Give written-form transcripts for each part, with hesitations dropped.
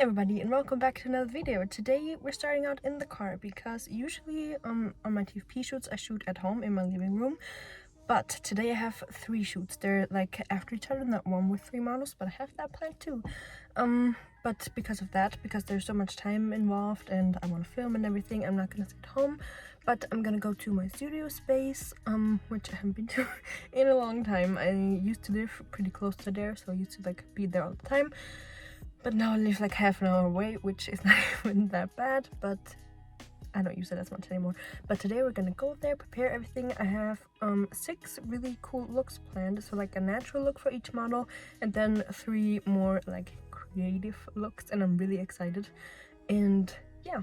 everybody, and welcome back to another video. Today we're starting out in the car because usually on my TFP shoots I shoot at home in my living room, but today I have 3 shoots. They're like after each other, not one with 3 models, but I have that planned too. But because of that, because there's so much time involved and I want to film and everything, I'm not gonna sit at home, but I'm gonna go to my studio space, which I haven't been to in a long time. I used to live pretty close to there, so I used to like be there all the time. But now I live like half an hour away, which is not even that bad, but I don't use it as much anymore. But today we're gonna go there, prepare everything. I have 6 really cool looks planned, so like a natural look for each model, and then 3 more like creative looks, and I'm really excited. And yeah,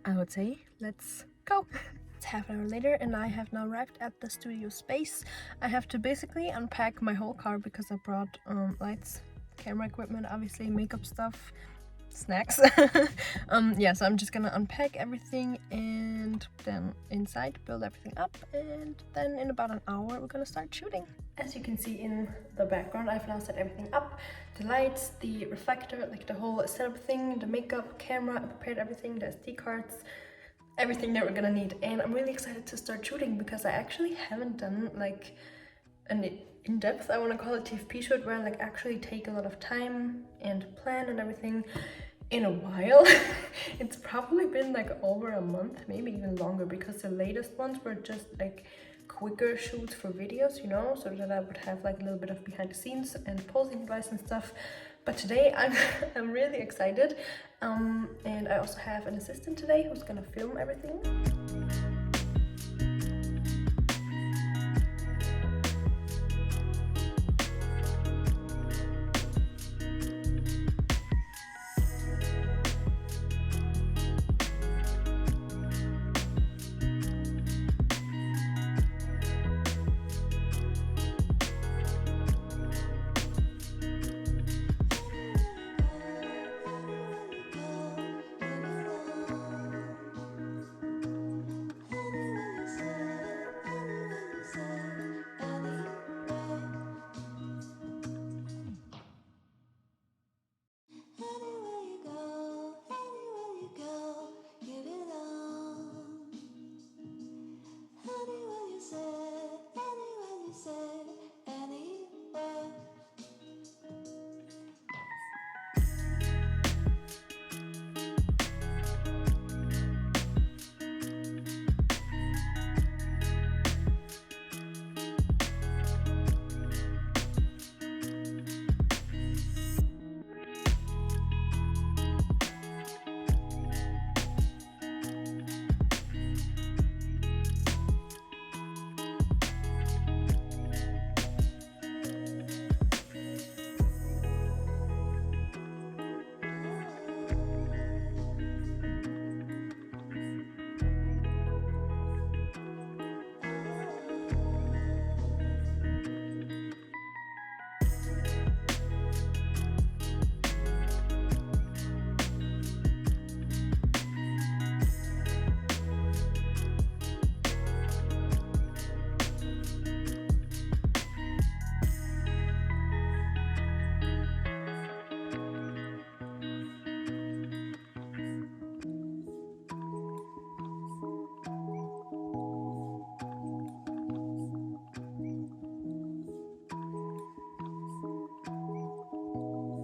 I would say let's go. It's half an hour later and I have now arrived at the studio space. I have to basically unpack my whole car because I brought lights, camera equipment, obviously, makeup stuff, snacks. Yeah, so I'm just gonna unpack everything and then inside build everything up, and then in about an hour we're gonna start shooting. As you can see in the background, I've now set everything up, the lights, the reflector, like the whole setup thing, the makeup, camera. I prepared everything, the SD cards, everything that we're gonna need, and I'm really excited to start shooting because I actually haven't done like an in-depth, I want to call it, TFP shoot where I like actually take a lot of time and plan and everything in a while. It's probably been like over a month, maybe even longer, because the latest ones were just like quicker shoots for videos, you know, so that I would have like a little bit of behind the scenes and posing advice and stuff. But today I'm really excited, and I also have an assistant today who's gonna film everything.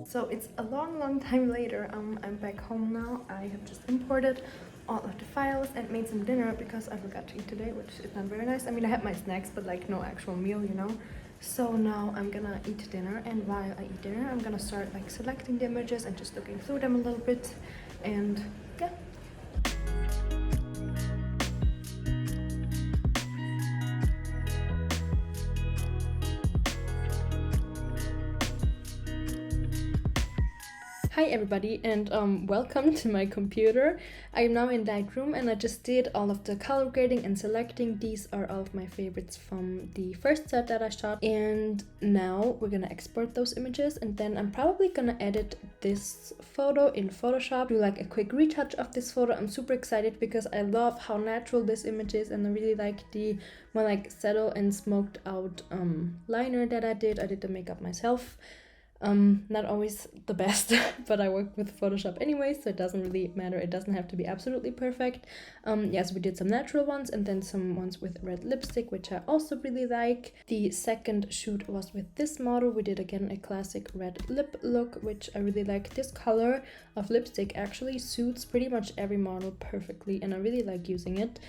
So it's a long time later. I'm back home now. I have just imported all of the files and made some dinner because I forgot to eat today, which is not very nice. I mean, I had my snacks, but like no actual meal, you know. So now I'm gonna eat dinner, and while I eat dinner, I'm gonna start like selecting the images and just looking through them a little bit, and yeah. Hi everybody, and welcome to my computer. I am now in Lightroom and I just did all of the color grading and selecting. These are all of my favorites from the first set that I shot, and now we're gonna export those images, and then I'm probably gonna edit this photo in Photoshop, do like a quick retouch of this photo. I'm super excited because I love how natural this image is, and I really like the more like settle and smoked out liner that I did. I did the makeup myself. Not always the best, but I work with Photoshop anyway, so it doesn't really matter. It doesn't have to be absolutely perfect. Yes, we did some natural ones and then some ones with red lipstick, which I also really like. The second shoot was with this model. We did again a classic red lip look, which I really like. This color of lipstick actually suits pretty much every model perfectly, and I really like using it.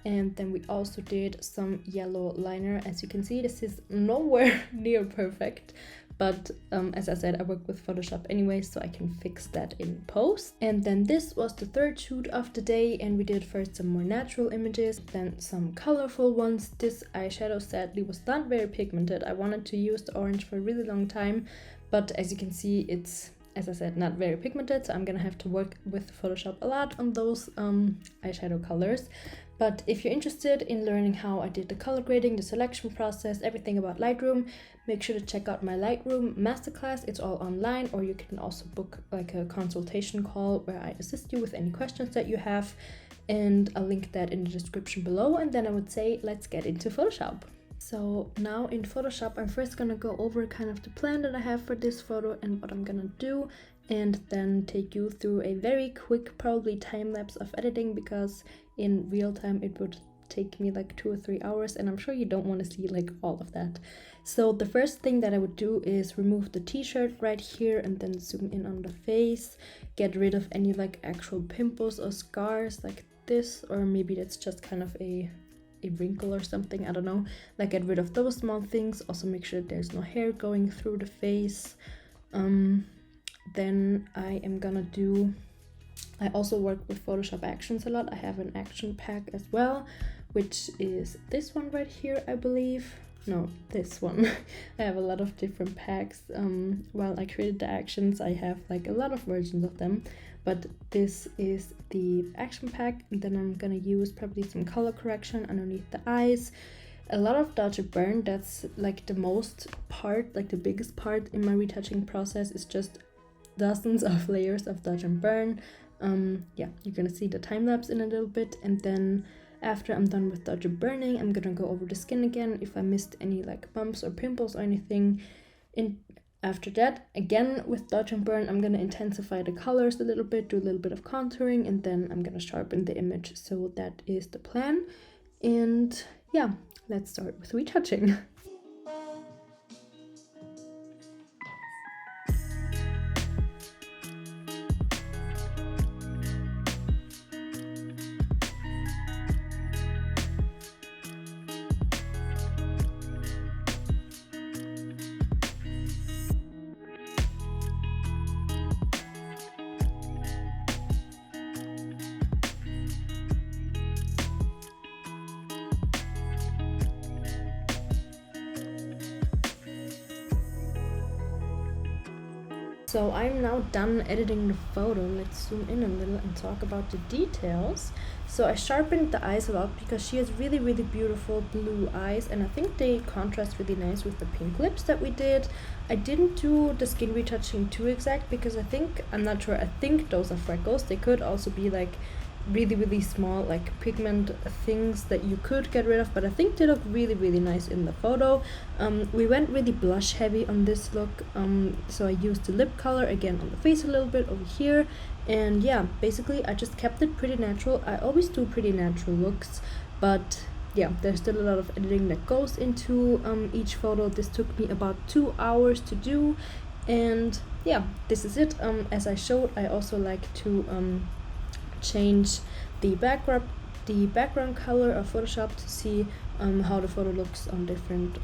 And then we also did some yellow liner. As you can see, this is nowhere near perfect, but as I said, I work with Photoshop anyway, so I can fix that in post. And then this was the third shoot of the day, and we did first some more natural images, then some colorful ones. This eyeshadow sadly was not very pigmented. I wanted to use the orange for a really long time, but as you can see, it's, as I said, not very pigmented, so I'm gonna have to work with Photoshop a lot on those eyeshadow colors. But if you're interested in learning how I did the color grading, the selection process, everything about Lightroom, make sure to check out my Lightroom masterclass. It's all online, or you can also book like a consultation call where I assist you with any questions that you have, and I'll link that in the description below. And then I would say, let's get into Photoshop. So now in Photoshop, I'm first gonna go over kind of the plan that I have for this photo and what I'm gonna do, and then take you through a very quick, probably time lapse of editing, because in real time it would take me like 2 or 3 hours, and I'm sure you don't want to see like all of that. So the first thing that I would do is remove the t-shirt right here and then zoom in on the face, get rid of any like actual pimples or scars like this, or maybe that's just kind of a wrinkle or something, I don't know. Like, get rid of those small things. Also make sure that there's no hair going through the face. Then I am gonna do, I also work with Photoshop actions a lot. I have an action pack as well, which is this one right here, I believe. No, this one. I have a lot of different packs. While I created the actions, I have like a lot of versions of them, but this is the action pack. And then I'm gonna use probably some color correction underneath the eyes. A lot of dodge and burn. That's like the most part, like the biggest part in my retouching process, is just dozens of layers of dodge and burn. Yeah, you're gonna see the time lapse in a little bit, and then after I'm done with dodge and burning, I'm gonna go over the skin again if I missed any like bumps or pimples or anything. After that, again with dodge and burn, I'm gonna intensify the colors a little bit, do a little bit of contouring, and then I'm gonna sharpen the image. So that is the plan. And yeah, let's start with retouching. So I'm now done editing the photo. Let's zoom in a little and talk about the details. So I sharpened the eyes a lot because she has really, really beautiful blue eyes, and I think they contrast really nice with the pink lips that we did. I didn't do the skin retouching too exact because I think those are freckles. They could also be like really, really small like pigment things that you could get rid of, but I think they look really, really nice in the photo. We went really blush heavy on this look, so I used the lip color again on the face a little bit over here, and yeah, basically I just kept it pretty natural. I always do pretty natural looks, but yeah, there's still a lot of editing that goes into each photo. This took me about 2 hours to do, and yeah, this is it. As I showed, I also like to change the background color of Photoshop to see how the photo looks on different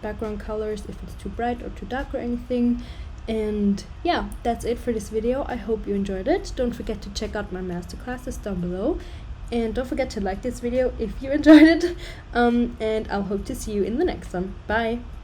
background colors, if it's too bright or too dark or anything. And yeah, that's it for this video. I hope you enjoyed it. Don't forget to check out my masterclasses down below, and don't forget to like this video if you enjoyed it, and I'll hope to see you in the next one. Bye.